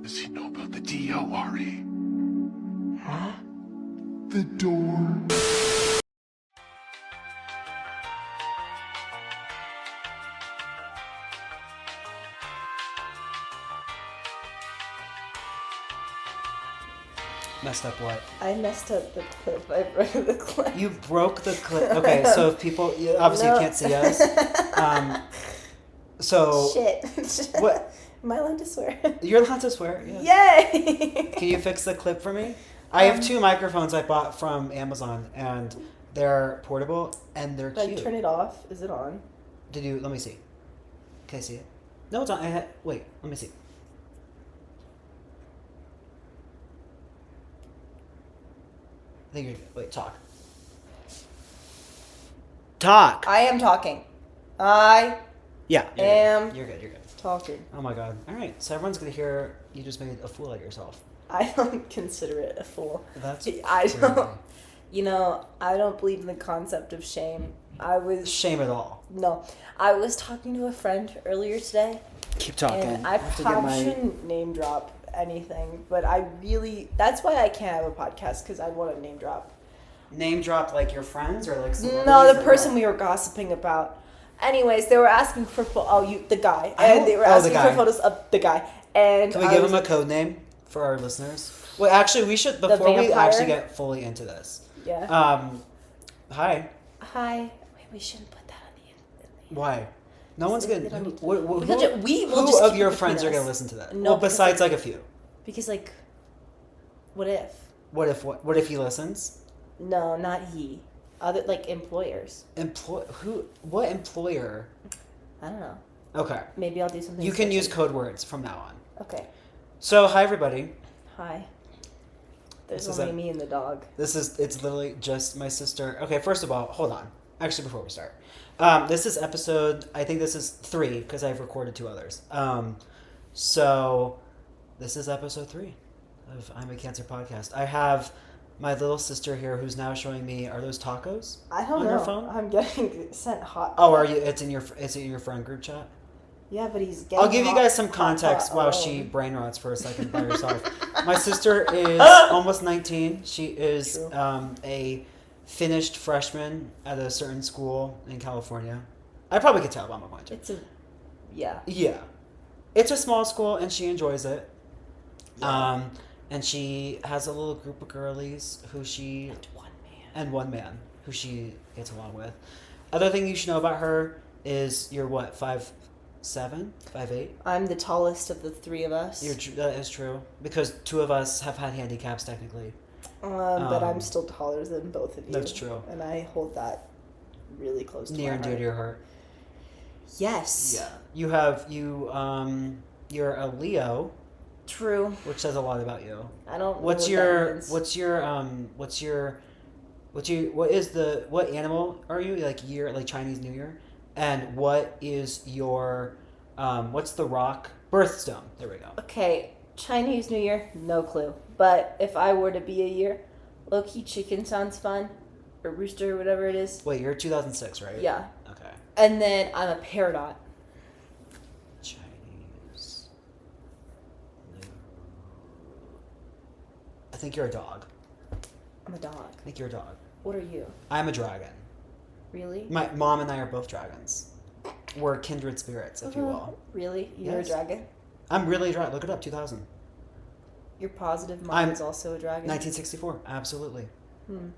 Does he know about the D-O-R-E? Huh? The door. Messed up what? I messed up the clip. I broke the clip. You broke the clip. Okay, so if people obviously No. you can't see us. So Shit. What? Am I allowed to swear? You're allowed to swear. Yeah. Yay! Can you fix the clip for me? I have two microphones I bought from Amazon, and they're portable and they're Did I cute. turn it off? Is it on? Did you? Let me see. Can I see it? No, it's on. Wait. Let me see. I think you're good. Wait. Talk. Talk. I am talking. I Yeah. am You're good. You're good. talking. Oh my god. All right. So everyone's gonna hear you just made a fool out of yourself. I don't consider it a fool. That's I don't. crazy. You know, I don't believe in the concept of shame. Shame at all. No. I was talking to a friend earlier today. Keep talking. And I have to probably shouldn't name drop anything, but that's why I can't have a podcast, because I want to name drop. Name drop like your friends or like celebrities? No, the or person what? we were gossiping about. Anyways, they were asking for the guy, I don't- and they were oh, the asking guy. for photos of the guy. And Can we give him a code name for our listeners? Well, actually, we should before we vampire? actually get fully into this. Yeah. Hi. Hi. Wait, we shouldn't put that on the. Why? No one's They gonna. don't need to- Who We'll just of keep your it friends are between gonna us. listen to that? No, Well, because, besides like a few. Because what if? What if he listens? No, not he. Other employers. What employer? I don't know. Okay. Maybe I'll do something. You can sketchy. use code words from now on. Okay. So hi everybody. Hi. There's This is only me and the dog. It's literally just my sister. Okay, first of all, hold on. Actually, before we start, this is episode. I think this is 3 because I've recorded 2 others. So this is episode 3 of I'm a Cancer podcast. I have my little sister here who's now showing me. Are those tacos? I don't on know. your phone? I'm getting sent hot. Oh, are you? It's in your friend group chat. Yeah, but he's getting. I'll give you hot- guys some hot, context hot while alone. she brain rots for a second by herself. My sister is almost 19. She is True. a finished freshman at a certain school in California. I probably could tell, but I'm not going to. Yeah. Yeah. It's a small school, and she enjoys it. Yeah. And she has a little group of girlies who she... And one man who she gets along with. Other thing you should know about her is you're what, 5'7", 5'8"? I'm the tallest of the 3 of us. That is true. Because 2 of us have had handicaps, technically. But I'm still taller than both of you. That's true. And I hold that really close to Near my and dear heart. to your heart. Yes. Yeah. You're a Leo, True. which says a lot about you. I don't know What is what animal are you? Like year, like Chinese New Year? And what is your, what's the rock? Birthstone. There we go. Okay, Chinese New Year, no clue. But if I were to be a year, low-key chicken sounds fun. Or rooster, whatever it is. Wait, you're 2006, right? Yeah. Okay. And then I'm a peridot. Chinese. I think you're a dog. I'm a dog. I think you're a dog. What are you? I'm a dragon. Really? My mom and I are both dragons. We're kindred spirits, if you will. Really? You're Yes. a dragon? I'm really a dragon. Look it up, 2000. You're positive I'm- mine's also a dragon? 1964, absolutely. Hmm.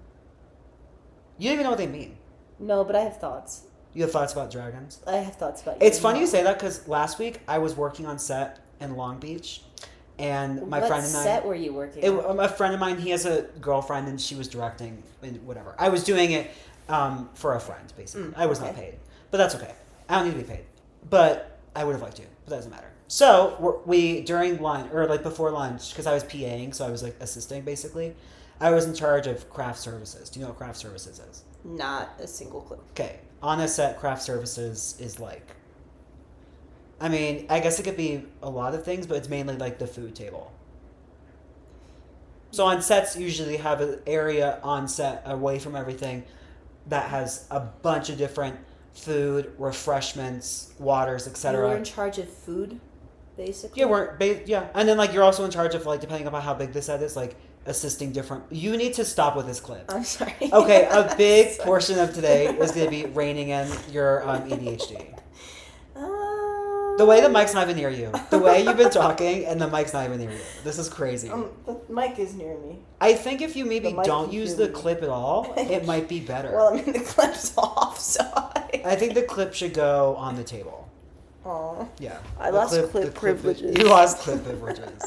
You don't even know what they mean. No, but I have thoughts. You have thoughts about dragons? I have thoughts about you. It's funny you say that because last week I was working on set in Long Beach, and my what friend and I. set were you working on? A friend of mine, he has a girlfriend, and she was directing and whatever. I was doing it for a friend, basically. I was not okay. paid, but that's okay. I don't need to be paid, but I would have liked to, but that doesn't matter. So we during lunch or like before lunch, because I was PAing, so I was like assisting basically. I was in charge of craft services. Do you know what craft services is? Not a single clue. Okay, on a set, craft services is like. I mean, I guess it could be a lot of things, but it's mainly like the food table. So on sets, usually have an area on set away from everything that has a bunch of different food, refreshments, waters, You were etc. in charge of food? basically. Yeah, yeah, and then like you're also in charge of like depending upon how big the set is, like assisting different. You need to stop with this clip. I'm sorry. Okay, a big Sorry. portion of today is going to be reining in your ADHD. The way the mic's not even near you. The way you've been talking and the mic's not even near you. This is crazy. The mic is near me. I think if you maybe The mic don't can use hear the me. clip at all, it might be better. Well, I mean, the clip's off, so I think the clip should go on the table. Aw. Yeah. I The lost clip the privileges. You lost clip privileges.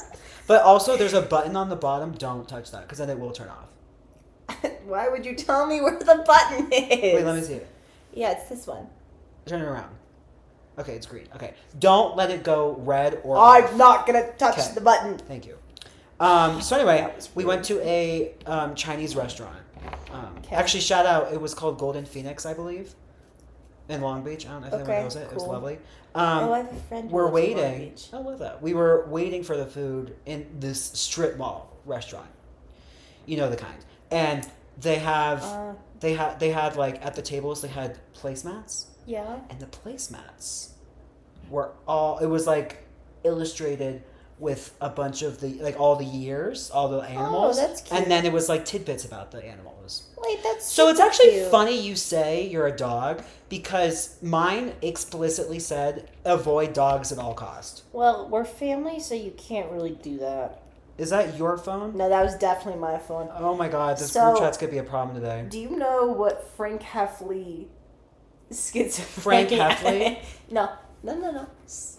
But also, there's a button on the bottom. Don't touch that, because then it will turn off. Why would you tell me where the button is? Wait, let me see it. Yeah, it's this one. Turn it around. Okay, it's green. Okay. Don't let it go red or off. I'm not gonna touch Okay. the button. Thank you. So anyway, That was we weird. went to a Chinese restaurant. Okay. Actually, shout out. It was called Golden Phoenix, I believe, in Long Beach. I don't know if anyone Okay, knows it. It was cool. lovely. Oh, I have a friend who We're lives in Long waiting. Beach. I love that. We were waiting for the food in this strip mall restaurant. You know the kind. And they have they had like at the tables they had placemats, Yeah. and the placemats were all, it was like illustrated with a bunch of the like all the years, all the animals. that's cute. And then it was like tidbits about the animals. Wait, that's So it's super actually cute. funny you say you're a dog, because mine explicitly said avoid dogs at all cost. Well, we're family, so you can't really do that. Is that your phone? No, that was definitely my phone. Oh my god, this So- group chat's gonna be a problem today. Do you know what Frank Heffley schizophrenia? Frank Heffley? No.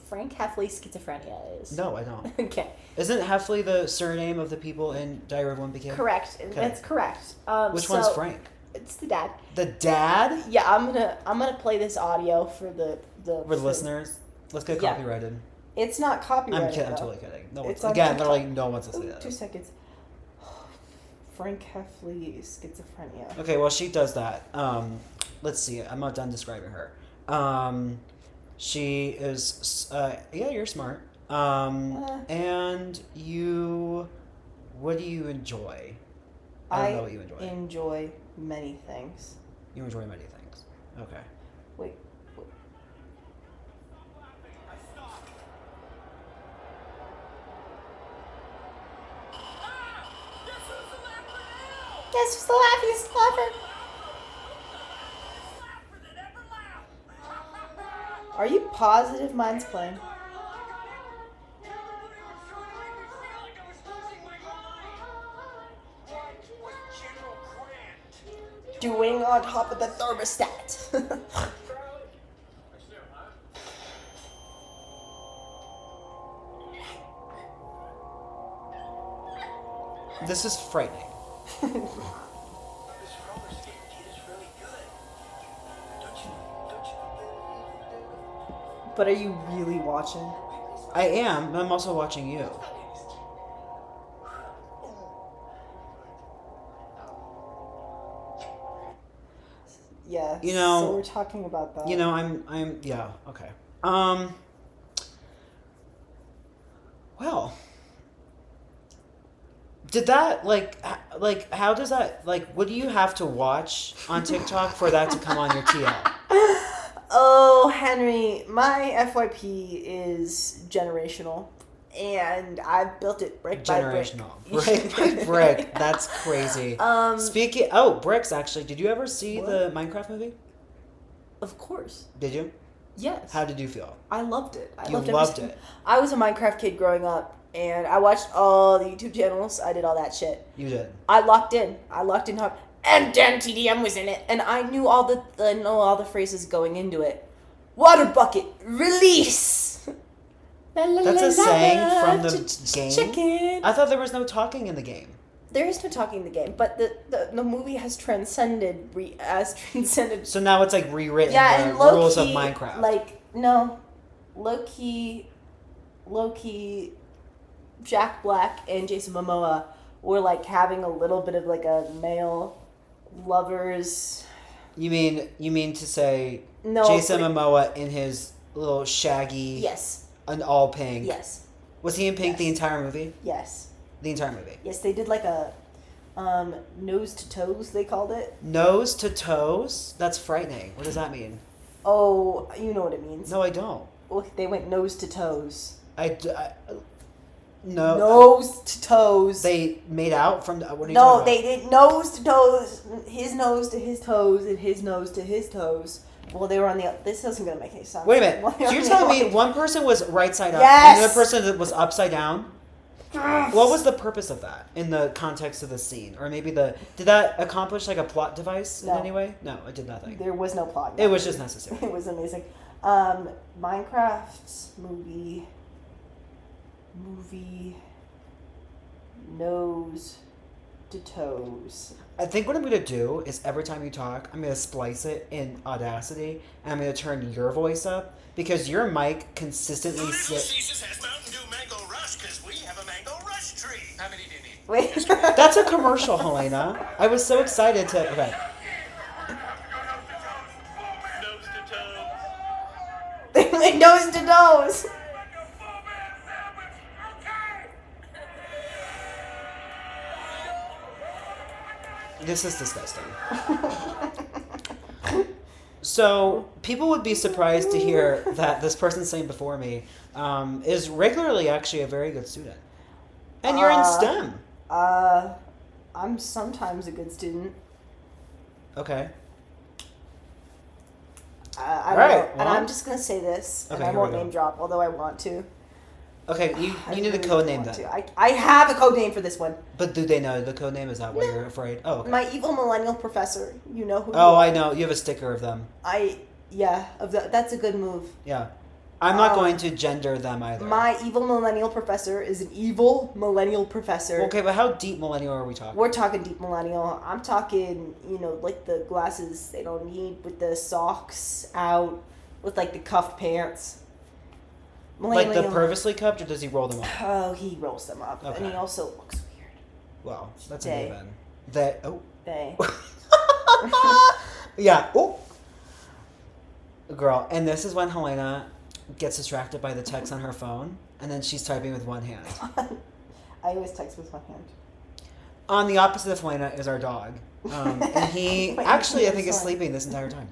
Frank Heffley schizophrenia is. No, I don't. Okay. Isn't Heffley the surname of the people in Diary of Wimpy Kid? Correct. That's correct. Which so one's Frank? It's the dad. The dad? Yeah, I'm gonna play this audio for the For the listeners? Let's get Yeah. copyrighted. It's not copyrighted. I'm kidding. I'm though. totally kidding. No It's one's, on again, TikTok. literally no one wants to say Ooh, that. 2 seconds. Frank Heffley schizophrenia. Okay, well, she does that. Let's see. I'm not done describing her. She is, yeah, you're smart. And you, what do you enjoy? I don't know what you enjoy. enjoy many things. You enjoy many things. Okay. Wait. Guess who's the laughingest laugher? Are you positive mine's playing? Doing on top of the thermostat. This is frightening. But are you really watching? I am, but I'm also watching you. Yeah. You know- So we're talking about that. You know, yeah, okay. Well, did that, how does that, what do you have to watch on TikTok for that to come on your TL? Oh, Henry, my FYP is generational, and I've built it brick by brick. Generational. Brick by brick. That's crazy. Bricks, actually. Did you ever see What? the Minecraft movie? Of course. Did you? Yes. How did you feel? I loved it. I You loved loved every- it. I was a Minecraft kid growing up, and I watched all the YouTube channels. I did all that shit. You did. I locked in hard. And then TDM was in it, and I knew all the phrases going into it. Water bucket, release. That's a saying from the game? Chicken. I thought there was no talking in the game. There is no talking in the game, but the movie has transcended. So now it's like rewritten Yeah, the and low rules key, of Minecraft. low key, Jack Black and Jason Momoa were like having a little bit of like a male lovers. You mean to say No, Jason but- Momoa in his little shaggy Yes, and all pink. yes, Was he in pink Yes. the entire movie? yes, The entire movie. yes. They did like a nose to toes. They called it. Nose to toes? That's frightening. What does that mean? Oh, you know what it means. No, I don't. Well, they went nose to toes. No. Nose to toes. They made out from. What are you No, talking they did nose to toes. His nose to his toes, and his nose to his toes. Well, they were on the. This isn't gonna make any sense. Wait a minute. Well, So you're telling me one person was right side up, Yes! and the other person was upside down? What was the purpose of that in the context of the scene, or maybe did that accomplish like a plot device in No. any way? No, it did nothing. There was no plot. It was just necessary. It was amazing. Minecraft's movie nose to toes. I think what I'm gonna do is every time you talk, I'm gonna splice it in Audacity, and I'm gonna turn your voice up because your mic consistently Little sits. Caesars has Mountain Dew Mango Rush because we have a mango rush tree. How many do you need? Wait. That's a commercial, Helena. I was so excited to. Okay. Nose to toes. They went nose to nose. This is disgusting. So, people would be surprised to hear that this person sitting before me is regularly actually a very good student. And you're in STEM. I'm sometimes a good student. Okay. I All don't right, know. And well- I'm just going to say this, and Okay, I here won't we go. name drop, although I want to. Okay, you I need a really code name want then. to. I have a code name for this one. But do they know the code name? Is that why you're afraid? Oh, okay. My evil millennial professor. You know who Oh, you I are. know. You have a sticker of them. That's a good move. Yeah. I'm not going to gender them either. My evil millennial professor is an evil millennial professor. Okay, but how deep millennial are we talking? We're talking deep millennial. I'm talking, like the glasses they don't need with the socks out, with like the cuffed pants. Like the purposely cupped, or does he roll them up? Oh, he rolls them up. Okay. And he also looks weird. Well, that's a They. given. That. Oh. They. Yeah. Oh. Girl, and this is when Helena gets distracted by the text on her phone, and then she's typing with one hand. I always text with one hand. On the opposite of Helena is our dog. And he Wait, actually, I I'm think, is sorry. sleeping this entire time.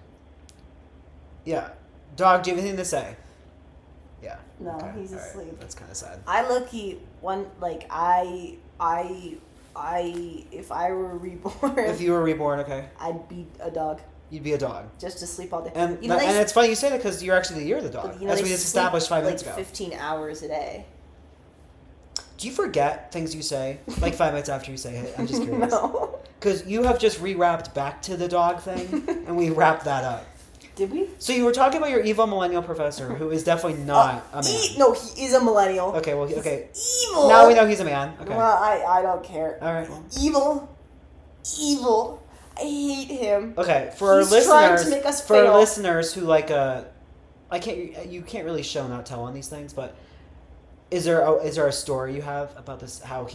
Yeah. Dog, do you have anything to say? Yeah. No, Okay, he's all right. asleep. That's kind of sad. I low-key, if I were reborn, If you were reborn, okay, I'd be a dog you'd be a dog. just to sleep all day. And You know, and they- it's funny you say that because you're actually the year of the dog, but, you know, as they we just sleep, established 5 minutes like ago. 15 hours a day. Do you forget things you say like 5 minutes after you say it? I'm just curious. No. Because you have just rewrapped back to the dog thing, and we wrapped that up. Did we? So you were talking about your evil millennial professor, who is definitely not a man. No, he is a millennial. Okay, well, okay. Evil. Now we know he's a man. Okay. Well, I don't care. All right. Evil. I hate him. Okay, for He's our trying listeners, to make us for our fail. listeners who you can't really show not tell on these things, but is there a story you have about this, how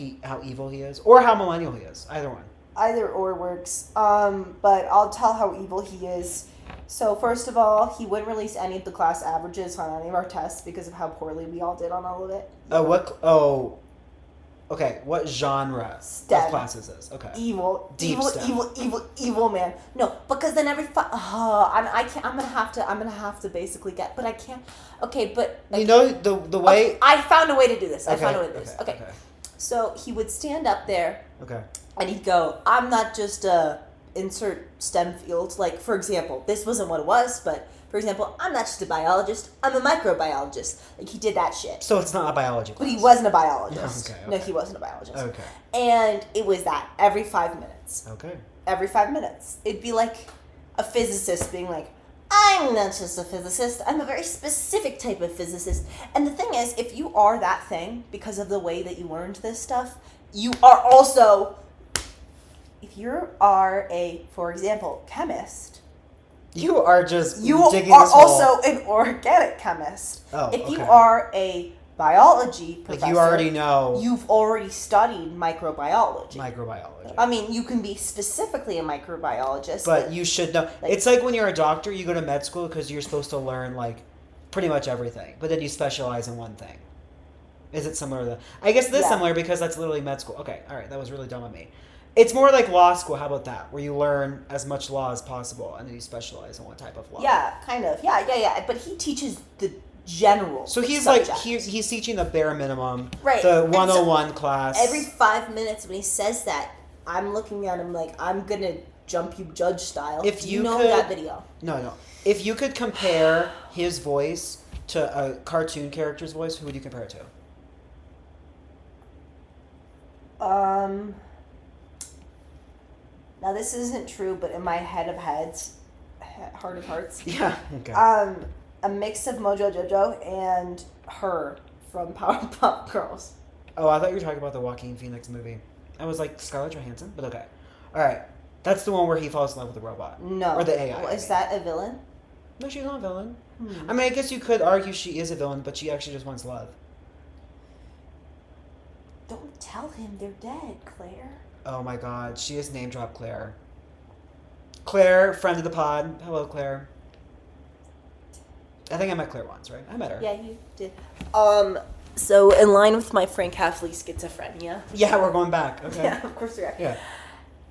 evil he is, or how millennial he is? Either one. Either or works. But I'll tell how evil he is. So first of all, he wouldn't release any of the class averages on any of our tests because of how poorly we all did on all of it. Okay, what genre STEM. of classes is? Okay. Evil, Deep evil, STEM. evil man. No, because then I can't. I'm gonna have to basically get. But I can't. Okay, but You know the way. okay, I found a way to do this. I Okay, found a way to do this. Okay. So he would stand up there Okay. and he'd go, "I'm not just a insert STEM field." Like, for example, this wasn't what it was, but for example, I'm not just a biologist. I'm a microbiologist. Like, he did that shit. So it's not a biology class. But he wasn't a biologist. Okay, No, okay. he wasn't a biologist. Okay. And it was that every 5 minutes. Okay. Every 5 minutes. It'd be like a physicist being like, "I'm not just a physicist. I'm a very specific type of physicist." And the thing is, if you are that thing because of the way that you learned this stuff, you are also, if you are for example, chemist, You are just you digging are this hole. also an organic chemist. Oh, if you okay. are a biology professor, Like you already know you've already studied microbiology. microbiology. I mean, you can be specifically a microbiologist, But you should know. Like- It's like when you're a doctor, you go to med school because you're supposed to learn like pretty much everything, but then you specialize in one thing. Is it similar to that? I guess this is Yeah. similar because that's literally med school. Okay, all right, that was really dumb of me. It's more like law school. How about that? Where you learn as much law as possible and then you specialize in one type of law. yeah, kind of, yeah. But he teaches the general. So he's subject. like he's teaching the bare minimum, Right. the And so 101 class. every 5 minutes when he says that, I'm looking at him like I'm gonna jump you judge style. If you know could- that video. No. If you could compare his voice to a cartoon character's voice, who would you compare it to? Now this isn't true, but in my head of heads, heart of hearts, Yeah. Okay. a mix of Mojo Jojo and her from Powerpuff Girls. Oh, I thought you were talking about the Joaquin Phoenix movie. I was like Scarlett Johansson, but okay. All right, that's the one where he falls in love with the robot. No. Or the AI. Well, is that a villain? No, she's not a villain. I mean, I guess you could argue she is a villain, but she actually just wants love. Don't tell him they're dead, Claire. Oh my God, she is name drop Claire. Claire, friend of the pod. Hello, Claire. I think I met Claire once, right? I met her. Yeah, you did. So in line with my Frank Halfley schizophrenia. Yeah, we're going back. Okay. Yeah, of course we are. Yeah.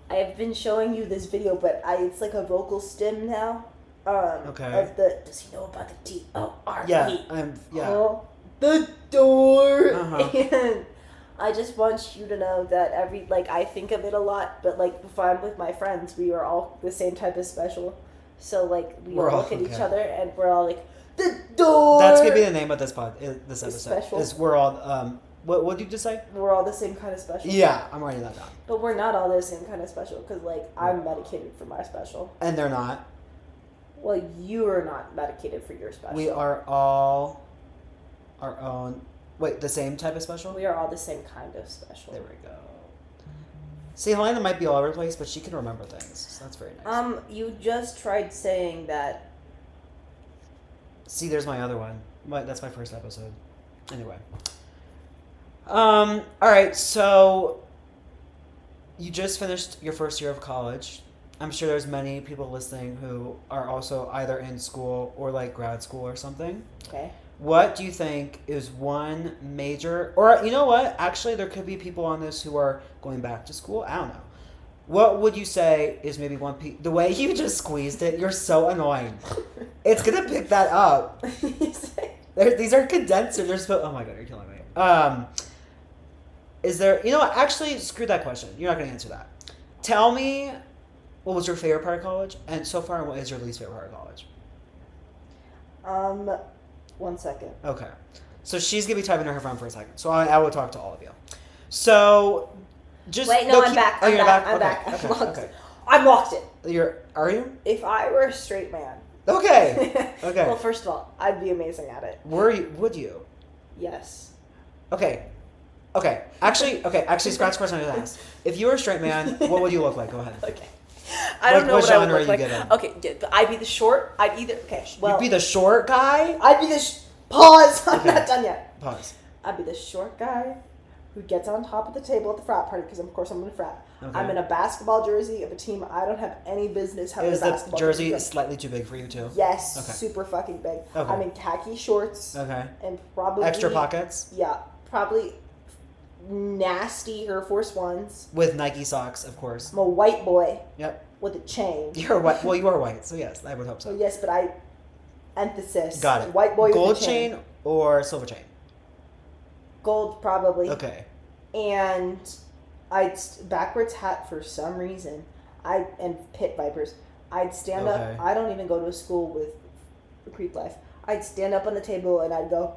I have been showing you this video, but it's like a vocal stim now. Okay. Of the, does he know about the DORE? Yeah. Yeah. Oh, the door. Uh-huh. And I just want you to know that I think of it a lot, but like if I'm with my friends, we are all the same type of special. So like we We're all all- look at each okay. other and we're all like, the door. That's gonna be the name of this this episode. Special. Is we're all what did you just say? We're all the same kind of special. Yeah, I'm writing that down. But we're not all the same kind of special because like I'm medicated for my special. And they're not. Well, you are not medicated for your special. We are all our own. Wait, the same type of special? We are all the same kind of special. There we go. See, Helena might be all over the place, but she can remember things. So that's very nice. You just tried saying that. See, there's my other one. That's my first episode. Anyway. All right, so you just finished your first year of college. I'm sure there's many people listening who are also either in school or like grad school or something. Okay. What do you think is one major, or you know what? Actually, there could be people on this who are going back to school. I don't know. What would you say is maybe one piece? The way you just squeezed it, you're so annoying. It's gonna pick that up. These are condensers. They're supposed. Oh my God, you're killing me. Is there? You know what? Actually, screw that question. You're not gonna answer that. Tell me, what was your favorite part of college, and so far, what is your least favorite part of college? 1 second. Okay. So she's going to be typing to her phone for a second. So I will talk to all of you. So just... Wait, no, I'm back. Oh, I'm you're back. back? I'm Okay, back. okay, I'm locked. okay. I'm locked in. Are you? If I were a straight man. Okay. Okay. Well, first of all, I'd be amazing at it. Would you? Yes. Okay. Actually, scratch the question I was asked. If you were a straight man, what would you look like? Go ahead. Okay. I don't know what what I would genre look are you like. getting? Okay, I'd be the short. I'd either. Okay, well. You'd be the short guy? I'd be the. Pause! I'm Okay. not done yet. Pause. I'd be the short guy who gets on top of the table at the frat party because, of course, I'm in a frat. Okay. I'm in a basketball jersey of a team I don't have any business having Is a the basketball jersey jersey. slightly too big for you, too? Yes, Okay. super fucking big. Okay. I'm in khaki shorts Okay. and probably Extra pockets? Yeah, probably nasty Air Force Ones. With Nike socks, of course. I'm a white boy Yep. with a chain. You're white. Well, you are white, so yes, I would hope So so. yes, but I emphasis. Got it. White boy Gold with a chain. or silver chain? Gold probably. Okay. And backwards hat for some reason. And pit vipers. I'd stand Okay. up. I don't even go to a school with Creek life. I'd stand up on the table and I'd go,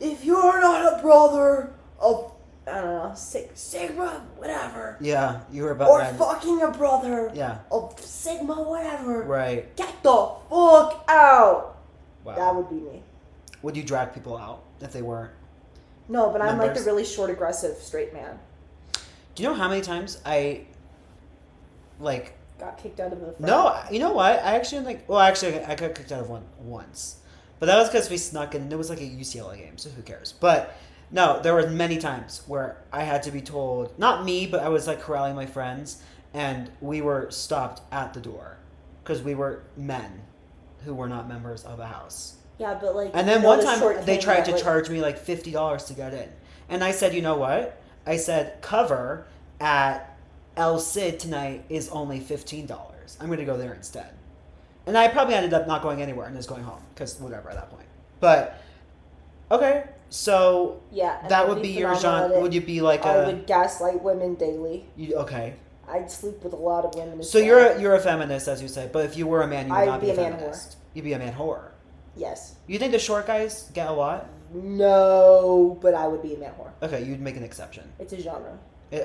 if you're not a brother of, I don't know, Sigma, whatever. Yeah, you were about Or that. fucking a brother Yeah. of Sigma, whatever. Right. Get the fuck out. Wow. That would be me. Would you drag people out if they weren't? No, but I'm like Members? the really short, aggressive straight man. Do you know how many times I, like, Got kicked out of the frat. no, you know what? I actually I got kicked out of one once. But that was because we snuck in, and it was like a UCLA game, so who cares? But no, there were many times where I had to be told, not me, but I was like corralling my friends, and we were stopped at the door because we were men who were not members of a house. Yeah, but like. And then you know one the time short they king tried that, to like- charge me like $50 to get in. And I said, you know what? I said, cover at El Cid tonight is only $15. I'm going to go there instead. And I probably ended up not going anywhere and just going home because whatever at that point. But Okay, so Yeah. and that I'd would be your phenomenal genre. at it. Would you be like I a? would gaslight women daily. Okay. I'd sleep with a lot of women. So you're a feminist, as you say, but if you were a man, you would I'd not be be a a man feminist. You'd be a man whore. Yes. You think the short guys get a lot? No, but I would be a man whore. Okay, you'd make an exception. It's a genre. And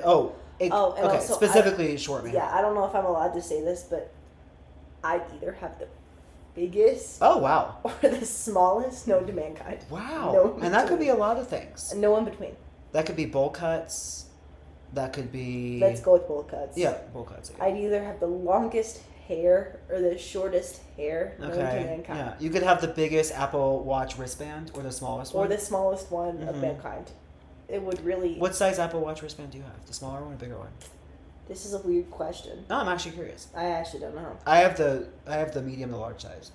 and okay, also, specifically short man. Yeah, I don't know if I'm allowed to say this, but I'd either have the biggest Oh wow. or the smallest known to mankind. Wow. No And that could be a between. lot of things. No in between. That could be bowl cuts. That could be. Let's go with bowl cuts. Yeah, bowl cuts. Yeah. I'd either have the longest hair or the shortest hair known to Okay. mankind. Yeah, you could have the biggest Apple Watch wristband or the smallest Or one. the smallest one of Mhm. mankind. It would really. What size Apple Watch wristband do you have? The smaller one or bigger one? This is a weird question. No, I'm actually curious. I actually don't know. I have the medium to large size.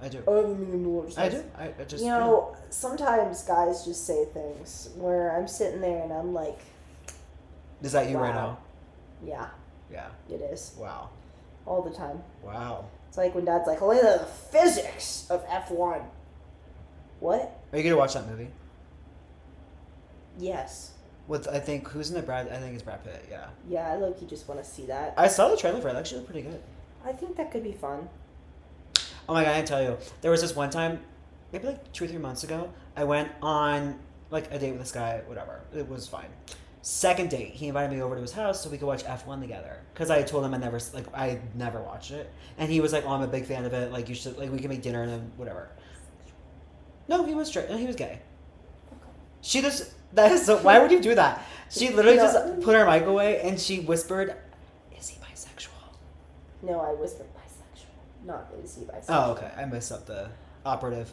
I do. Oh, the medium to large I size. do. I just. You know, sometimes guys just say things where I'm sitting there and I'm like, Is that you right wow. now? yeah, Yeah. it is. Wow. All the time. Wow. It's like when dad's like, look at the physics of F1. What? Are you gonna watch that movie? Yes. With I think who's in it? I think it's Brad Pitt. Yeah. Yeah, I look, you just want to see that. I saw the trailer for it. It actually looked pretty good. I think that could be fun. Oh my god! I didn't tell you. There was this one time, maybe like 2 or 3 months ago. I went on like a date with this guy. Whatever. It was fine. Second date, he invited me over to his house so we could watch F1 together. Cause I told him I never watched it, and he was like, "Oh, I'm a big fan of it. Like you should like we can make dinner and then whatever." No, he was straight. No, he was gay. She just that is so. Why would you do that? She literally No. just put her mic away and she whispered, "Is he bisexual?" No, I whispered bisexual. Not is he bisexual. Oh, okay. I messed up the operative.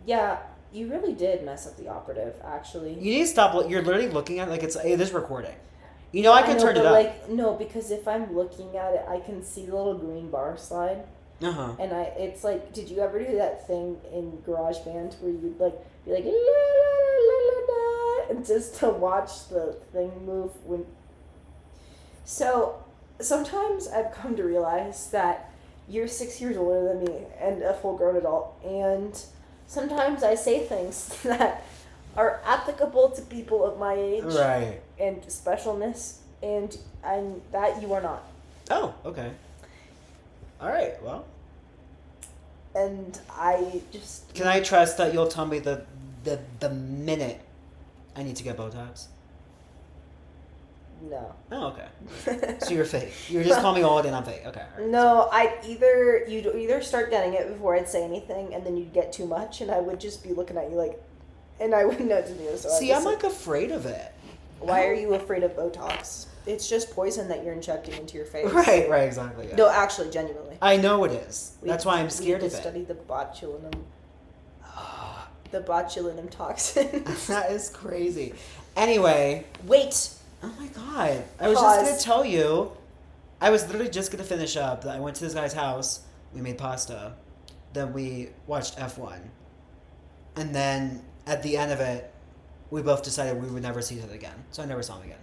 Yeah, you really did mess up the operative, actually. You need to stop. You're literally looking at it like it's it is recording. You know I can know, turn it but up. like no, because if I'm looking at it, I can see the little green bar slide, Uh huh. and it's like, did you ever do that thing in GarageBand where you'd like be like la la la la la, and just to watch the thing move when? So sometimes I've come to realize that you're 6 years older than me and a full-grown adult, and sometimes I say things that are applicable to people of my age Right. and specialness, and that you are not. Oh, okay. All right. Well, And I just can I trust that you'll tell me the minute I need to get Botox? no. Oh, okay. So you're fake. You're just calling me old and I'm fake. Okay. All right. No, you'd either start getting it before I'd say anything, and then you'd get too much, and I would just be looking at you like, and I wouldn't know what to do. So See, I'd I'm just like afraid of it. why are you afraid of Botox? It's just poison that you're injecting into your face. Right. Right. Exactly. Yeah. No, actually, genuinely. I know it is. We- That's why I'm we scared need of to it. study the botulinum. The botulinum toxin. That is crazy. Anyway. Wait. Oh my god. I was Pause. just gonna tell you. I was literally just gonna finish up that I went to this guy's house. We made pasta. Then we watched F1. And then at the end of it, we both decided we would never see each other again. So I never saw him again.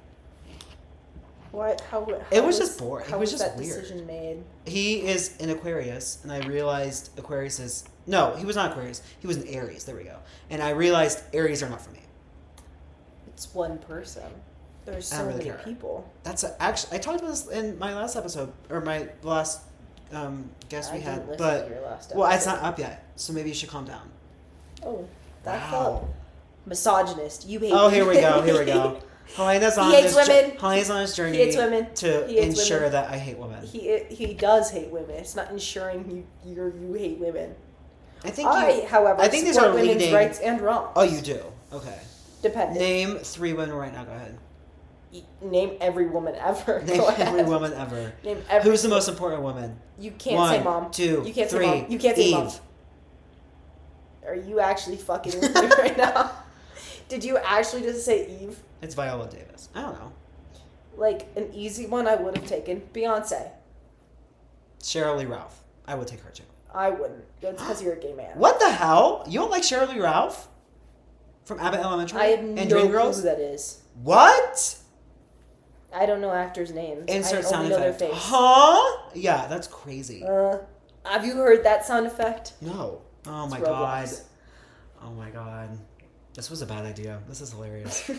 What? How It was just boring. How It was was just that weird. decision made? He is an Aquarius, and I realized Aquarius is... No, he was not Aquarius. He was an Aries. There we go. And I realized Aries are not for me. It's one person. There's I so don't really many care. people. Actually, I talked about this in my last episode, or my last guest we I had. didn't listen But, to your last well, it's episode. not up yet, so maybe you should calm down. Oh, that Wow. felt misogynist. You hate. Oh, here we go. Here we go. Helena's on hates this women. Helena's on this journey He hates women. to He hates ensure women. that I hate women. He does hate women. It's not ensuring you hate women. I think However, I think these support are women's leading- rights and wrongs. Oh, you do. Okay. Depending. Name 3 women right now. Go ahead. Name every woman ever. Name Go ahead. every woman ever. Name every. Who's the most important woman? You can't 1, say mom. 2, You can't 3. say mom. You can't say Eve. mom. Are you actually fucking with me right now? Did you actually just say Eve? It's Viola Davis. I don't know. Like an easy one, I would have taken Beyonce. Sheryl Lee Ralph. I would take her too. I wouldn't. That's because you're a gay man. What the hell? You don't like Sheryl Lee Ralph? From Abbott Elementary? I have and no Dreamgirls? clue who that is. What? I don't know actors' names. Insert I sound only know their effect. face. Huh? Yeah, that's crazy. Have you heard that sound effect? No. Oh my It's god. Roblox. Oh my god. This was a bad idea. This is hilarious.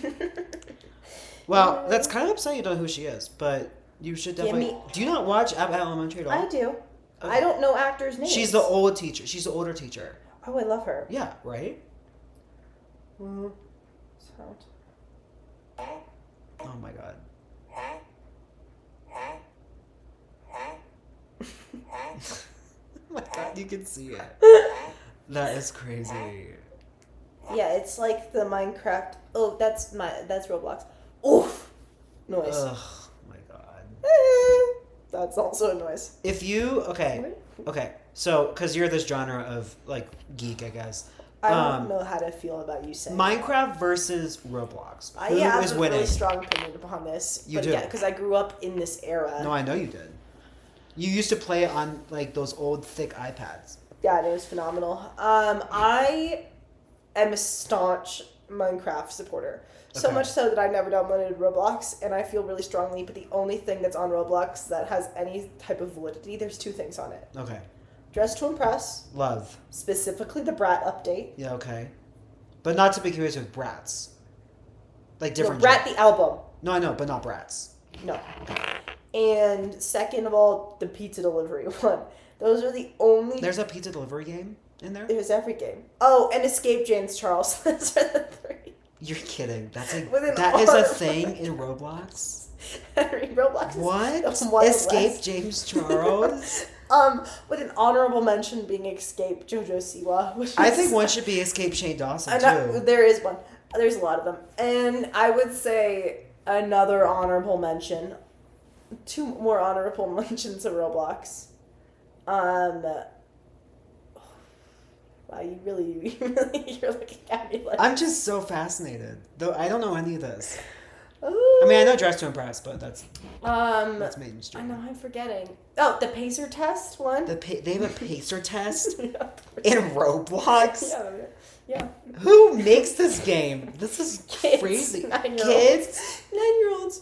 Well, that's kind of upsetting you don't know who she is, but you should definitely... Do you not watch Abbott Elementary at all? I do. Okay. I don't know actors' names. She's the old teacher. She's the older teacher. Oh, I love her. Yeah, right? Sound. Oh my god. Oh my god, you can see it. That is crazy. Yeah, it's like the Minecraft. Oh, that's Roblox. Oof, noise. Ugh, my god. That's also a noise. If you okay, so because you're this genre of like geek, I guess. I don't know how to feel about you saying Minecraft versus Roblox. Who I have is a winning? really strong opinion upon this. You but do? Yeah, because I grew up in this era. No, I know you did. You used to play it on like those old thick iPads. Yeah, and it was phenomenal. I am a staunch Minecraft supporter. So Okay. much so that I never downloaded Roblox, and I feel really strongly. But the only thing that's on Roblox that has any type of validity, there's 2 things on it. Okay. Dress to Impress, Love. specifically the Brat update. Yeah, okay. But not to be confused with Brats. Like No, different. Brat the album. No, I know, but not Brats. No. And second of all, the pizza delivery one. Those are the only. There's a pizza delivery game in there? There's every game. Oh, and Escape James Charles. Those are the 3. You're kidding. That's like With an that is a R. thing in Roblox? Henry Roblox. Is What? one Escape less. James Charles? With an honorable mention being Escape JoJo Siwa. Which I is- think one should be Escape Shane Dawson I know, too. there is one. There's a lot of them. And I would say another honorable mention. 2 more honorable mentions of Roblox. Wow, you're looking at me like. I'm just so fascinated. Though I don't know any of this. Ooh. I mean, I know Dress to Impress, but that's I mainstream. know, I'm forgetting. Oh, the Pacer test one. They have a pacer test Yeah. in Roblox. Yeah. Who makes this game? This is Kids, crazy. 9-year-olds. Kids? 9-year-olds.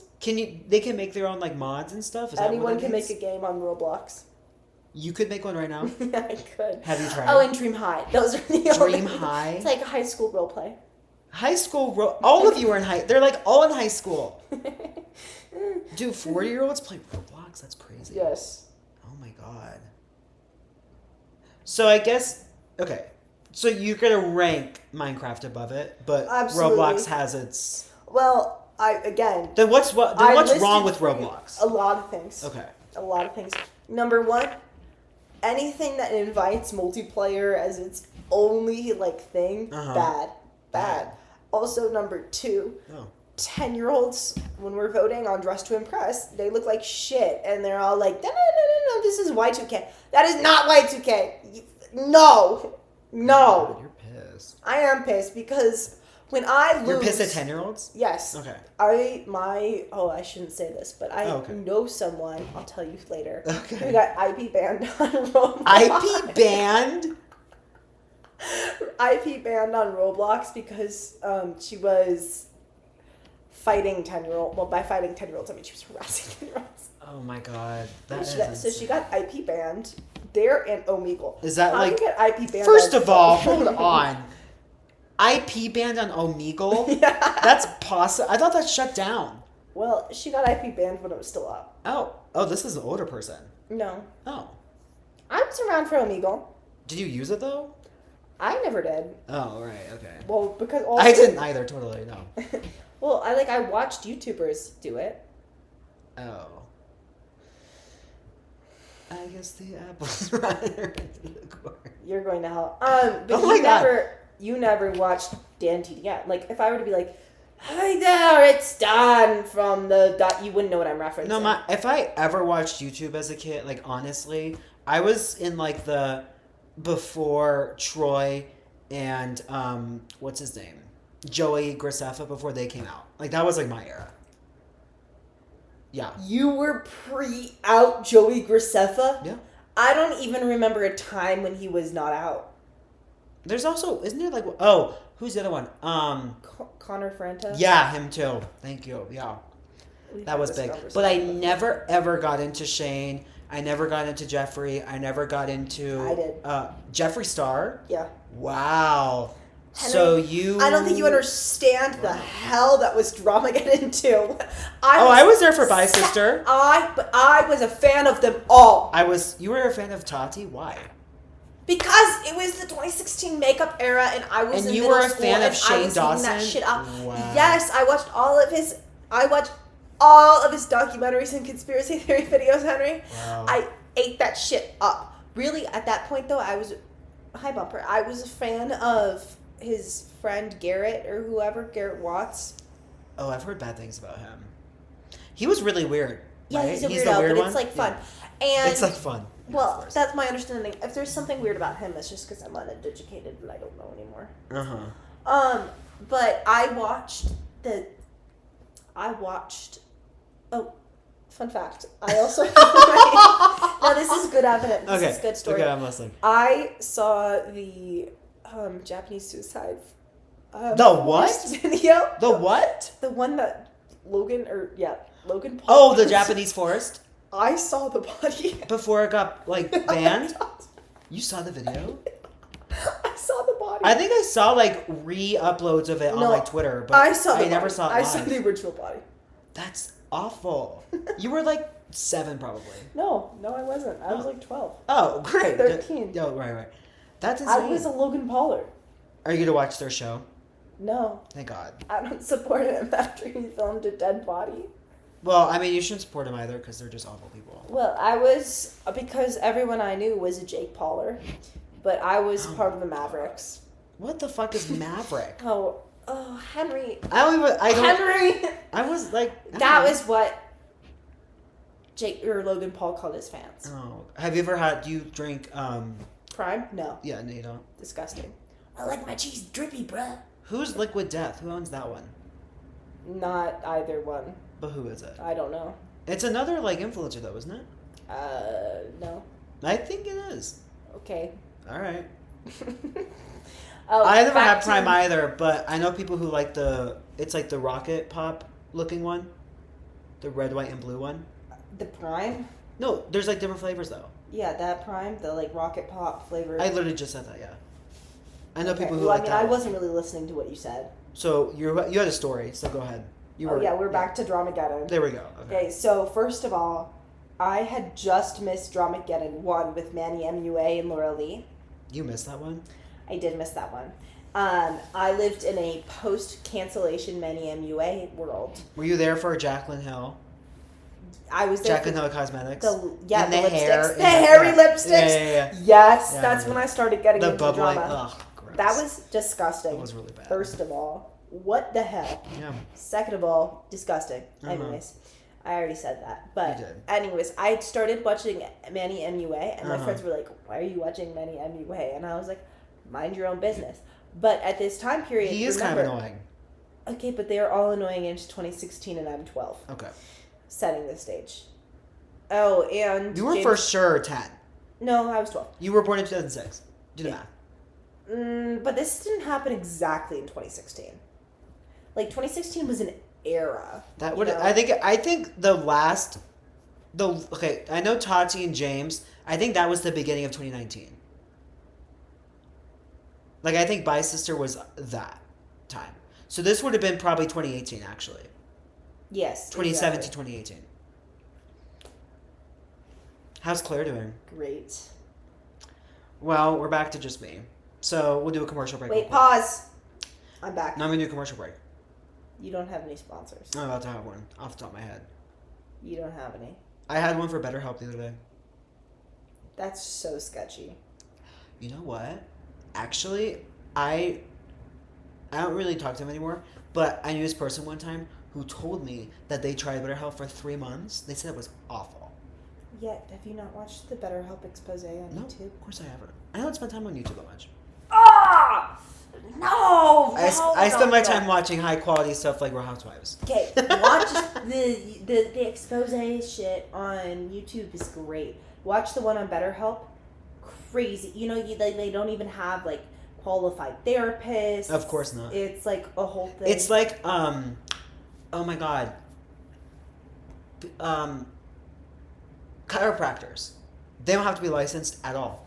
They can make their own like mods and stuff? Is that what Anyone that can means? make a game on Roblox. You could make one right now. Yeah, I could. Have you tried? Oh, and Dream High. Those are the only. Dream High? It's like a high school role play. High school, all of you are in high. They're like all in high school. Dude, 40-year-olds play Roblox? That's crazy. Yes. Oh my god. So I guess okay. So you're gonna rank Minecraft above it, but Absolutely. Roblox has its. Well, Then what's I wrong listed with for you Roblox? A lot of things. Okay. A lot of things. Number 1, anything that invites multiplayer as its only like thing, Uh-huh. bad. Also, number 2, Oh. 10-year-olds, when we're voting on Dress to Impress, they look like shit, and they're all like, no, this is Y2K. That is not Y2K. No. God, you're pissed. I am pissed because when I lose... You're pissed at 10-year-olds? Yes. Okay. I shouldn't say this, but I okay. know someone, I'll tell you later, Okay. who got IP banned on Roblox. IP banned? IP banned on Roblox because she was fighting 10-year-old. Well, by fighting 10-year-olds, I mean she was harassing 10-year-olds. Oh my god. That So is she got IP banned there and Omegle. Is that How like... do you get IP banned First on of all, hold on. IP banned on Omegle? Yeah. That's possible. I thought that shut down. Well, she got IP banned when it was still up. Oh, this is an older person. No. Oh. I was around for Omegle. Did you use it though? I never did. Oh, right, okay. Well, because also... I didn't either, totally, no. Well, I watched YouTubers do it. Oh. I guess the apple's right into the court. You're going to hell. But Oh my God. you never watched Dan TDM. Like, if I were to be like, "Hi there, it's Dan from the dot," you wouldn't know what I'm referencing. No, if I ever watched YouTube as a kid, like honestly, I was in like the before Troy and what's his name? Joey Graceffa before they came out. Like that was like my era. Yeah. You were pre-out Joey Graceffa? Yeah. I don't even remember a time when he was not out. There's also, isn't there like, oh, who's the other one? Connor Franta? Yeah, him too. Thank you. Yeah. We've That had was this big. conversation But I before. never ever got into Shane. I never got into Jeffrey. I never got into I did. Jeffree Star. Yeah. Wow. So I don't think you understand the hell that was Dramageddon 2. I was there for Bye Sister. But I was a fan of them all. You were a fan of Tati? Why? Because it was the 2016 makeup era, and I was in you middle were a school, fan of and I Shane was eating that Dawson? shit up. Wow. Yes, I watched all of his documentaries and conspiracy theory videos, Henry. Wow. I ate that shit up. Really, at that point, though, hi Bumper, I was a fan of his friend Garrett or whoever, Garrett Watts. Oh, I've heard bad things about him. He was really weird. Yeah, right? he's a the weirdo, weird but one? it's like fun. Yeah. And It's like fun. Yeah, of well, course. that's my understanding. If there's something weird about him, it's just because I'm uneducated and I don't know anymore. But I watched. Oh, fun fact. I also. No, this is good evidence. Okay. This is good story. Okay, I'm listening. I saw the Japanese suicide. The what? Video. The what? The one that Logan Paul. Oh, the Japanese forest? I saw the body. Before it got, banned? Oh You saw the video? I saw the body. I think I saw, re-uploads of it on, Twitter, but I never saw it live. I saw the original body. That's awful. You were, 7, probably. No, I wasn't. I was 12. Oh, great. 13. Oh, right. That's insane. I was a Logan Pauler. Are you going to watch their show? No. Thank God. I don't support him after he filmed a dead body. Well, I mean, you shouldn't support them either because they're just awful people. Well, I was, because everyone I knew was a Jake Pauler, but I was part of the Mavericks. What the fuck is Maverick? Oh, Henry. Henry! I was That was what Logan Paul called his fans. Oh. Have you ever do you drink, Prime? No. Yeah, no, you don't. Disgusting. I like my cheese drippy, bruh. Who's Liquid Death? Who owns that one? Not either one. But who is it? I don't know. It's another, influencer, though, isn't it? No. I think it is. Okay. All right. Oh, I never had Prime either, but I know people who like it's the Rocket Pop looking one. The red, white, and blue one. The Prime? No, there's different flavors though. Yeah, that Prime, the Rocket Pop flavor. I literally just said that, yeah. I know people who well, like that. I wasn't really listening to what you said. So you had a story, so go ahead. We're back to Dramageddon. There we go. Okay, so first of all, I had just missed Dramageddon 1 with Manny MUA and Laura Lee. You missed that one? I did miss that one. I lived in a post-cancellation Manny MUA world. Were you there for Jaclyn Hill? I was there. Jaclyn Hill Cosmetics? The lipsticks. Hair, the hairy lipsticks. Yeah. Yes, Yeah, that's when I started getting into bubbling. drama. Ugh, gross. That was disgusting. That was really bad. First of all, what the hell? Yeah. Second of all, disgusting. Uh-huh. Anyways, I already said that. But You did. anyways, I started watching Manny MUA, and my Uh-huh. friends were like, "Why are you watching Manny MUA?" And I was like, "Mind your own business." But at this time period, He is kind of annoying. Okay, but they are all annoying in 2016, and I'm 12. Okay. Setting the stage. Oh, and You were for sure 10. No, I was 12. You were born in 2006. Do the math. But this didn't happen exactly in 2016. 2016 was an era. That would I think okay, I know Tati and James. I think that was the beginning of 2019. I think Bye Sister was that time. So this would have been probably 2018 actually. Yes. 2017, exactly. 2018. How's Claire doing? Great. Well, we're back to just me. So we'll do a commercial break. Wait, pause. I'm back. No, I'm gonna do a commercial break. You don't have any sponsors. I'm about to have one off the top of my head. You don't have any. I had one for BetterHelp the other day. That's so sketchy. You know what? Actually, I don't really talk to him anymore, but I knew this person one time who told me that they tried BetterHelp for 3 months. They said it was awful. Yet, have you not watched the BetterHelp expose on YouTube? Of course I haven't. I don't spend time on YouTube that much. Ah! No! I spend my time watching high quality stuff like Real Housewives. Okay, watch the expose shit on YouTube is great. Watch the one on BetterHelp. Crazy. You know, they don't even have qualified therapists. Of course not. It's a whole thing. It's oh my god. Chiropractors. They don't have to be licensed at all.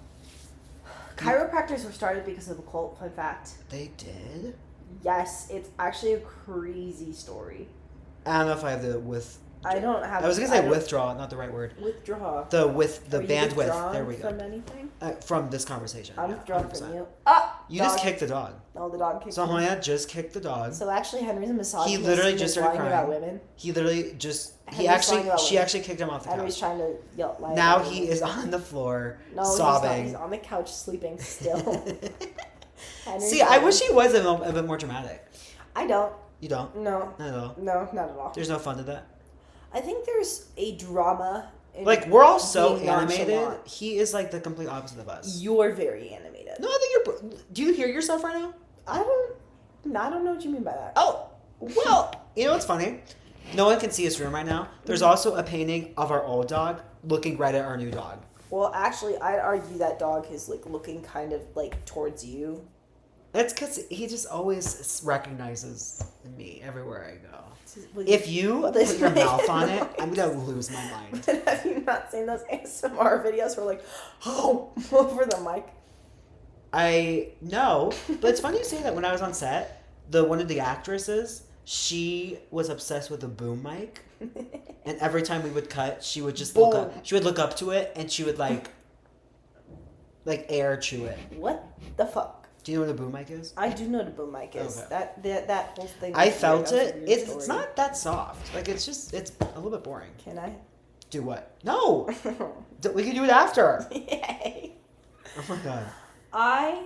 Chiropractors were started because of a cult, fun fact. They did? Yes, it's actually a crazy story. I don't know if I have the with. I don't have. I was gonna say withdraw, not the right word. Withdraw. The Are you bandwidth. withdrawing There we go. From anything? From this conversation. I'm yeah, withdrawing 100%. from you. Ah! You dog. just kicked the dog. Oh, the dog kicked So me. Hoya just kicked the dog. So actually, Henry's a misogynist. He literally and just is started lying crying. about women. He literally just. Henry's lying about She women. actually kicked him off the Henry's couch. trying to lie Now about he women. is on the floor, No, sobbing. he's not. He's on the couch sleeping still. Henry's See, I lying. wish he was a bit more dramatic. I don't. You don't? No. Not at all. No, not at all. There's no fun to that. I think there's a drama. In Like, we're all so being animated. nonchalant. He is like the complete opposite of us. You're very animated. No, I think you're. Do you hear yourself right now? I don't know what you mean by that. Oh, well, you know what's funny? No one can see his room right now. There's also a painting of our old dog looking right at our new dog. Well, actually, I'd argue that dog is like looking kind of like towards you. That's because he just always recognizes me everywhere I go. Well, If you this put your might- mouth on it, I'm gonna lose my mind. Have you not seen those ASMR videos where like, oh, over the mic? I know, but it's funny you say that. When I was on set, one of the actresses, she was obsessed with the boom mic, and every time we would cut, she would just look up. She would look up to it, and she would like air chew it. What the fuck? Do you know what a boom mic is? I do know what a boom mic is. Okay. That whole thing. I was felt weird. it. That was a weird It's story. not that soft. Like it's a little bit boring. Can I? Do what? No. We can do it after. Yay! Oh my god. I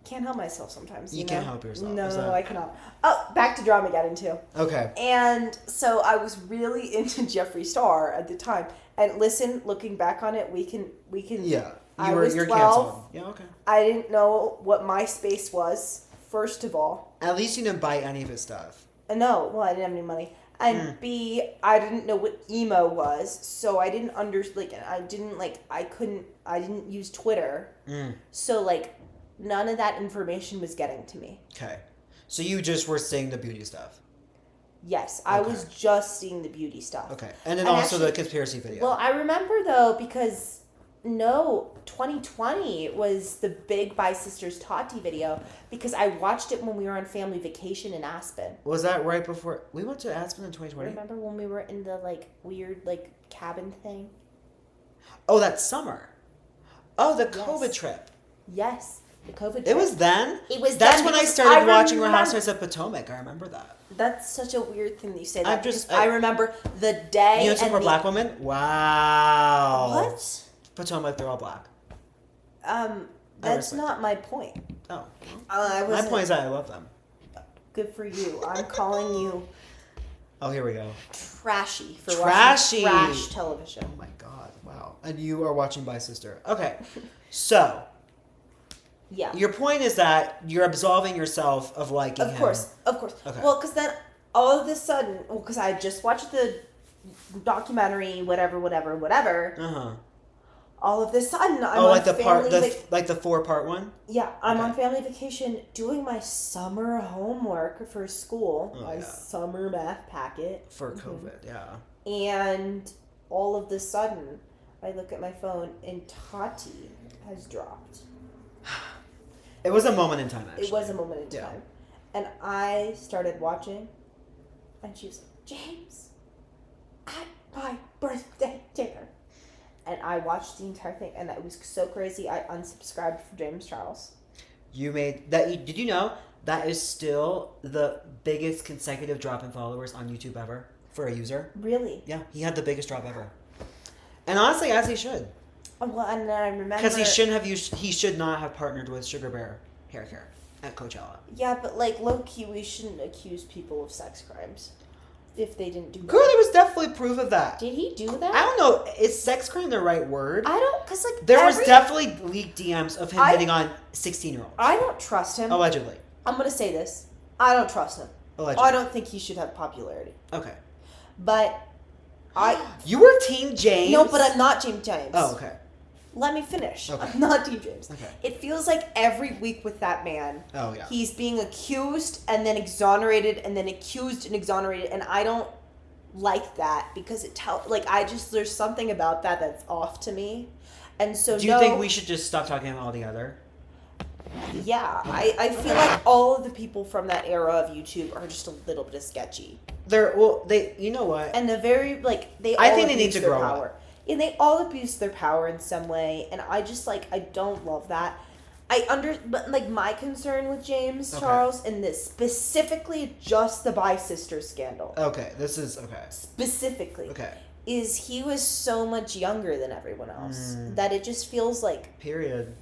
can't help myself sometimes. You know? can't help yourself. No, Is that- I cannot. Oh, back to Dramageddon too. Okay. And so I was really into Jeffree Star at the time. And listen, looking back on it, we can. Yeah. I was You're 12. canceled. Yeah. Okay. I didn't know what MySpace was. First of all, At least you didn't buy any of his stuff. no, well, I didn't have any money. And B, I didn't know what emo was, so I didn't I didn't use Twitter. So like, none of that information was getting to me. Okay. So you just were seeing the beauty stuff. Yes, I Okay. was just seeing the beauty stuff. Okay. And then And also the actually- conspiracy video. Well, I remember though because 2020 was the big By Sisters Tati video because I watched it when we were on family vacation in Aspen. Was that right before we went to Aspen in 2020? Remember when we were in the like weird like cabin thing? Oh, that summer. Oh, the COVID Yes. trip. Yes, the COVID trip. It was then? It was That's then when I because started I watching remember- Real Housewives of Potomac. I remember that. That's such a weird thing that you say that. I'm just- because I remember the day You know, and for the- black women? Wow. What? Potomac, they're all black. That's respect not my point. Oh. I My wasn't. point is that I love them. Good for you. I'm calling you Oh, here we go. trashy for Trashy. watching trash television. Oh my god, wow. And you are watching By Sister. Okay. So, Yeah. your point is that you're absolving yourself of liking him. Of course. Okay. Well, because then all of a sudden, because I just watched the documentary, whatever. Uh-huh. All of a sudden, I'm Oh, on like the part, family like the 4-part one? yeah, I'm on Okay. family vacation doing my summer homework for school, Oh, my yeah. summer math packet, For COVID, yeah. and all of the sudden, I look at my phone and Tati has dropped. It was a moment in time, actually. It was a moment in Yeah. time. And I started watching, and she was like, James, at my birthday dinner. And I watched the entire thing, and it was so crazy, I unsubscribed from James Charles. You made that. Did you know that is still the biggest consecutive drop in followers on YouTube ever for a user? Really? Yeah, he had the biggest drop ever. And honestly, as he should, Oh, well, and then I remember... because he shouldn't have used. He should not have partnered with Sugar Bear Hair Care at Coachella. Yeah, but, like, low-key, we shouldn't accuse people of sex crimes if they didn't do that. Girl, there was definitely proof of that. Did he do that? I don't know. Is sex crime the right word? I don't, because, like, There was definitely leaked DMs of him I- hitting on 16-year-olds. I don't trust him. Allegedly. I'm going to say this. I don't trust him. Allegedly. I don't think he should have popularity. Okay. But I... You were Team James? No, but I'm not Team James. Oh, okay. Let me finish. Okay. I'm not Team James. Okay. It feels like every week with that man, Oh, yeah. he's being accused and then exonerated and then accused and exonerated, and I don't like that because there's something about that that's off to me. And so Do you think we should just stop talking about altogether? Yeah, I feel like all of the people from that era of YouTube are just a little bit sketchy. You know what? And they I all think they need abuse to their grow power. up. Yeah, they all abuse their power in some way, and I just I don't love that. But my concern with James Charles and this specifically just the Bi Sisters scandal. Okay, this is okay. Specifically. Okay. Is he was so much younger than everyone else that it just feels like Period.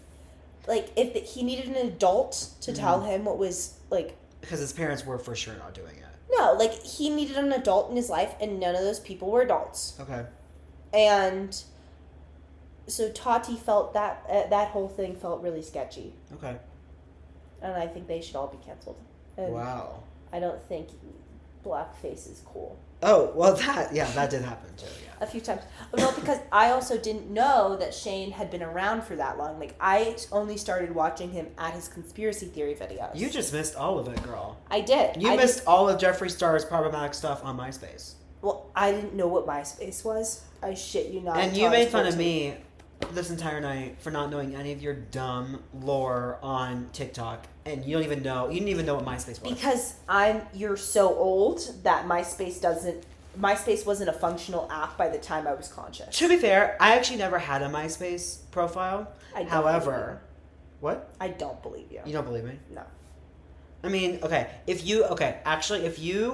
He needed an adult to tell him what was because his parents were for sure not doing it. No, he needed an adult in his life, and none of those people were adults. Okay. And so Tati felt that whole thing felt really sketchy. Okay. And I think they should all be canceled. And Wow. I don't think blackface is cool. Oh, well that did happen too, yeah. A few times. No, because I also didn't know that Shane had been around for that long. I only started watching him at his conspiracy theory videos. You just missed all of it, girl. I did. You missed all of Jeffree Star's problematic stuff on MySpace. Well, I didn't know what MySpace was. I shit you not. And you made fun of me this entire night for not knowing any of your dumb lore on TikTok, and you didn't even know what MySpace was. Because you're so old that MySpace wasn't a functional app by the time I was conscious. To be fair, I actually never had a MySpace profile. However, what? I don't believe you. You don't believe me? No. I mean, if you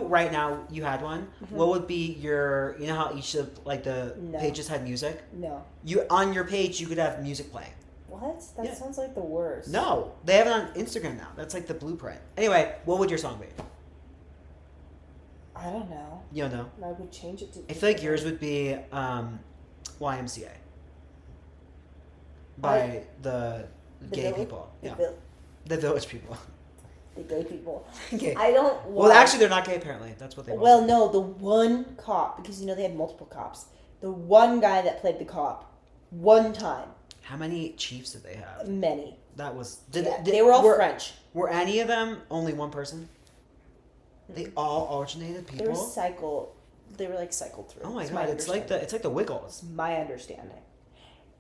right now you had one, what would be your, you know how each of the pages had music? No. On your page you could have music playing. What? That sounds like the worst. No, they have it on Instagram now. That's the blueprint. Anyway, what would your song be? I don't know. You don't know? I would change it to... I feel like yours would be YMCA. By the gay people. The village people. The gay people. Gay. I don't... Well, actually, they're not gay, apparently. That's what they want. Well, no, the one cop, because they had multiple cops. The one guy that played the cop, one time. How many chiefs did they have? Many. That was... They were all French. Were any of them only one person? They all alternated people? They were cycled through. Oh my god, it's like the Wiggles. My understanding.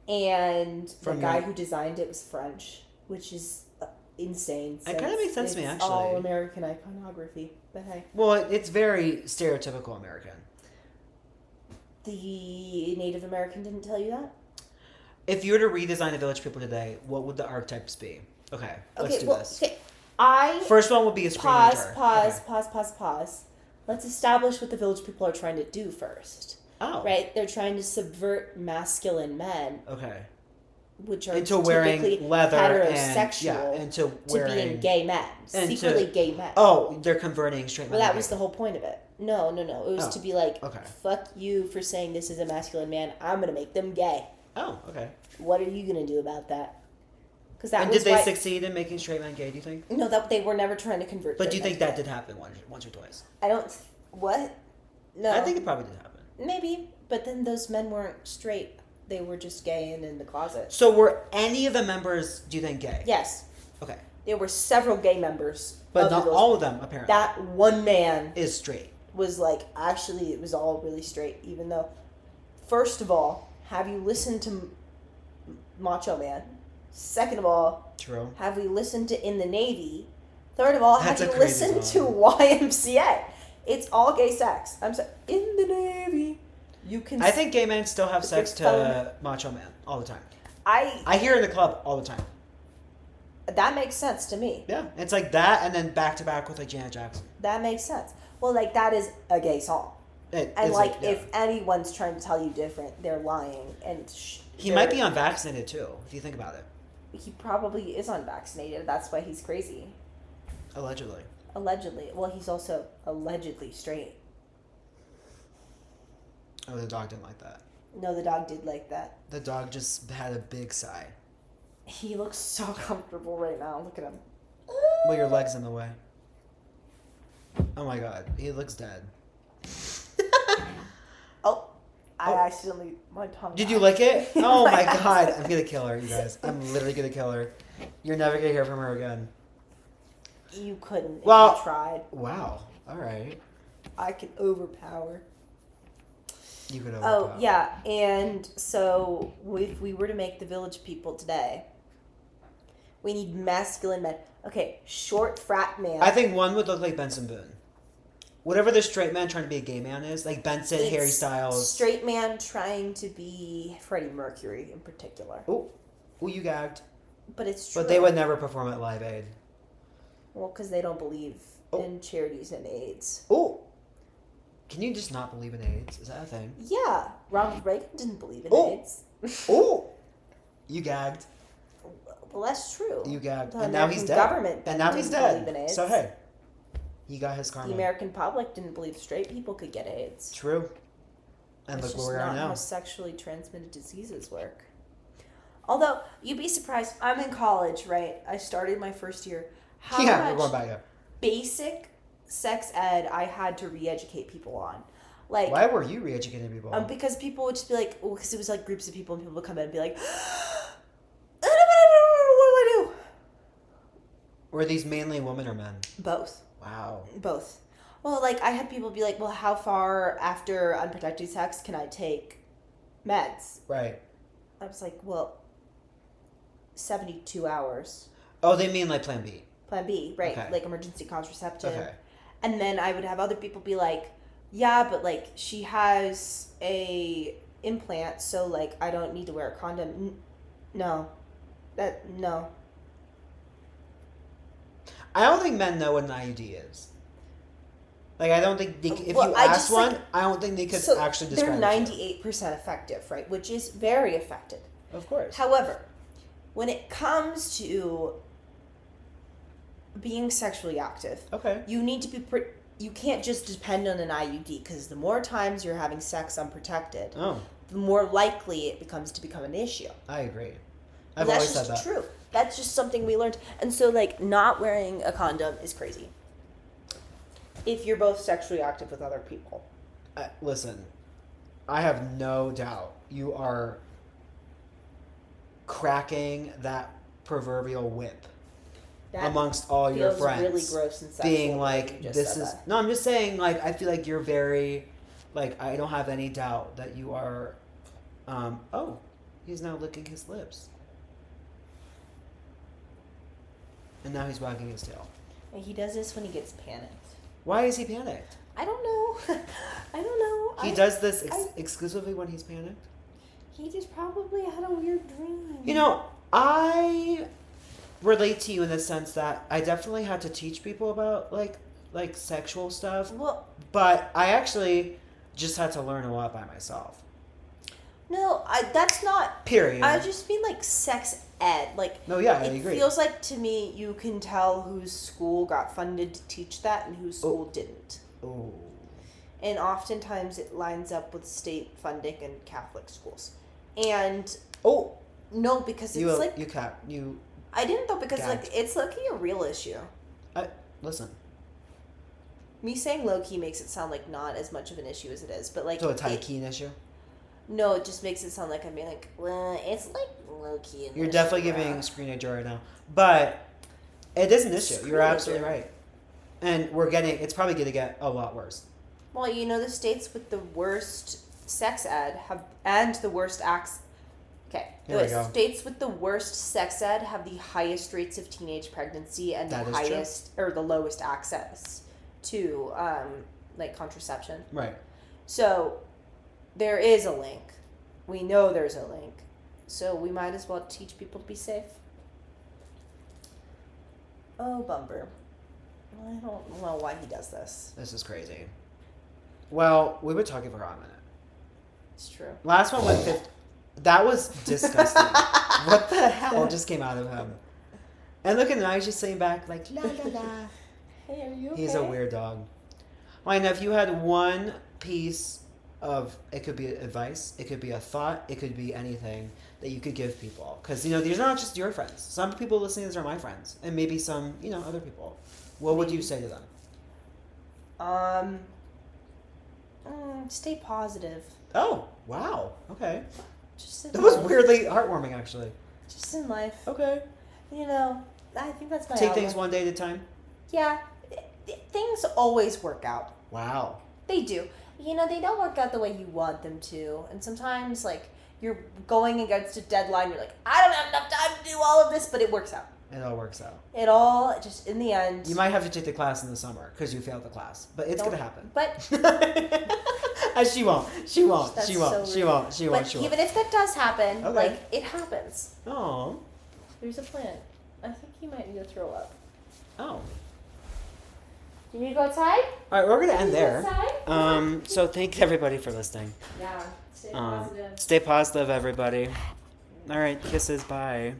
And the From guy who designed it was French, which is insane. It kind of makes sense to me, actually. It's all American iconography, but hey. Well, it's very stereotypical American. The Native American didn't tell you that? If you were to redesign the Village People today, what would the archetypes be? Okay, let's do this. Okay, First one would be a screaming jar. Pause. Let's establish what the Village People are trying to do first. Oh. Right? They're trying to subvert masculine men. Okay. Which are into wearing leather heterosexual and to being gay men. Secretly gay men. Oh, they're converting straight men. Well, that was the whole point of it. No. It was to be okay. Fuck you for saying this is a masculine man. I'm going to make them gay. Oh, okay. What are you going to do about that? Did they succeed in making straight men gay, do you think? No, that they were never trying to convert. But do you think that did happen once or twice? I don't... What? No. I think it probably did happen. Maybe, but then those men weren't straight. They were just gay and in the closet. So were any of the members, do you think, gay? Yes. Okay. There were several gay members. But not all of them, apparently. That one man... is straight. Was actually, it was all really straight, even though... First of all, have you listened to Macho Man? Second of all... True. Have we listened to In the Navy? Third of all, have you listened song. to YMCA? It's all gay sex. I'm sorry. In the Navy, you can... I think gay men still have sex to Macho Man all the time. I hear it in the club all the time. That makes sense to me. Yeah, it's like that, and then back to back with Janet Jackson. That makes sense. Well, that is a gay song. If anyone's trying to tell you different, they're lying. And he might be unvaccinated too, if you think about it. He probably is unvaccinated. That's why he's crazy. Allegedly. Well, he's also allegedly straight. Oh, the dog didn't like that. No, the dog did like that. The dog just had a big sigh. He looks so comfortable right now. Look at him. Well, your leg's in the way. Oh my god, he looks dead. I accidentally... My tongue... Did you lick it? Oh my god, I'm gonna kill her, you guys. I'm literally gonna kill her. You're never gonna hear from her again. You couldn't if you tried. Wow, alright. I can overpower. You could Oh, yeah. And so if we were to make the Village People today, we need masculine men. Okay, short frat man. I think one would look like Benson Boone. Whatever the straight man trying to be a gay man is, like Benson, It's Harry Styles. Straight man trying to be Freddie Mercury in particular. Oh, you gagged. But it's true. But they would never perform at Live Aid. Well, because they don't believe in charities and AIDS. Oh, can you just not believe in AIDS? Is that a thing? Yeah, Ronald Reagan didn't believe in AIDS. Oh, you gagged. Well, that's true. You gagged, The and now he's American dead. government And now he's didn't dead. believe in AIDS. So hey, he got his karma. The American public didn't believe straight people could get AIDS. True. And It's look just where we are not now. how sexually transmitted diseases work. Although, you'd be surprised. I'm in college, right? I started my first year. How Yeah, we're much going back up. basic sex ed I had to re-educate people on. Like, Why were you re-educating people? because people would just be like, because it was like groups of people, and people would come in and be like, what do I do? Were these mainly women or men? Both. Wow. Both. Well, like, I had people be like, well, how far after unprotected sex can I take meds? Right. I was like, well, 72 hours. Oh, they mean like Plan B. Plan B, right? Okay. Like emergency contraceptive. Okay. And then I would have other people be like, yeah, but like she has a implant, so like I don't need to wear a condom. No. No. I don't think men know what an IUD is. Like, I don't think if Well, you I ask just one, think- I don't think they could So actually describe they're it to you. 98% effective, right? Which is very effective. Of course. However, when it comes to being sexually active, Okay. you need to be you can't just depend on an IUD, because the more times you're having sex unprotected, Oh, the more likely it becomes to become an issue. I agree. And I've that's always just said that. true. That's just something we learned. And so, like, not wearing a condom is crazy if you're both sexually active with other people. Listen, I have no doubt you are cracking that proverbial whip That amongst all your feels friends. really gross and sexual. Being when like, you just this said is... that. No, I'm just saying, like, I feel like you're very... Like, I don't have any doubt that you are... oh, he's now licking his lips. And now he's wagging his tail. And he does this when he gets panicked. Why is he panicked? I don't know. I don't know. He does this exclusively when he's panicked? He just probably had a weird dream. You know, I relate to you in the sense that I definitely had to teach people about, like sexual stuff. Well, But I actually just had to learn a lot by myself. no, that's not... Period. I just mean, like, sex ed. Like, No, yeah, I it agree. feels like, to me, you can tell whose school got funded to teach that and whose school didn't. Oh. And oftentimes it lines up with state funding in Catholic schools. And Oh, no, because it's you I didn't though, because gagged. like it's low-key a real issue. Listen. Me saying low-key makes it sound like not as much of an issue as it is, but like So it's high key an issue? no, it just makes it sound like I'm being like, well, it's like low-key. You're definitely giving screen age right now. But it is an issue. You're absolutely right. And it's probably going to get a lot worse. Well, you know, the states with the worst sex ed and the worst acts. Okay, Here we the go. states with the worst sex ed have the highest rates of teenage pregnancy and That the is true. highest or the lowest access to like contraception. Right. So there is a link. We know there's a link. So we might as well teach people to be safe. Oh, bumper. I don't know why he does this. This is crazy. Well, we were talking for a hot minute. It's true. Last one went 50. That was disgusting. What the hell just came out of him? And look at him, now he's just sitting back like, la la la. Hey, are you okay? He's a weird dog. Well, now if you had one piece of, it could be advice, it could be a thought, it could be anything that you could give people. Because, these are not just your friends. Some people listening to this are my friends. And maybe some, other people. What would you say to them? Stay positive. Oh, wow. Okay. Just in That was life. weirdly heartwarming, actually. Just in life. Okay. I think that's my Take outlook. things one day at a time. Yeah. Things always work out. Wow. They do. they don't work out the way you want them to. And sometimes, like, you're going against a deadline. You're like, I don't have enough time to do all of this, but it works out. It all works out. It all, just in the end. You might have to take the class in the summer because you failed the class. But it's going to happen. But. She won't. She won't. That's She won't. so She rude. won't. She won't. She won't. Even if that does happen, Okay. like, it happens. Oh. There's a plant. I think he might need to throw up. Oh. You need to go outside? All right, we're going to end there. Outside? So thank everybody for listening. Yeah. Stay positive. Stay positive, everybody. All right, kisses. Bye.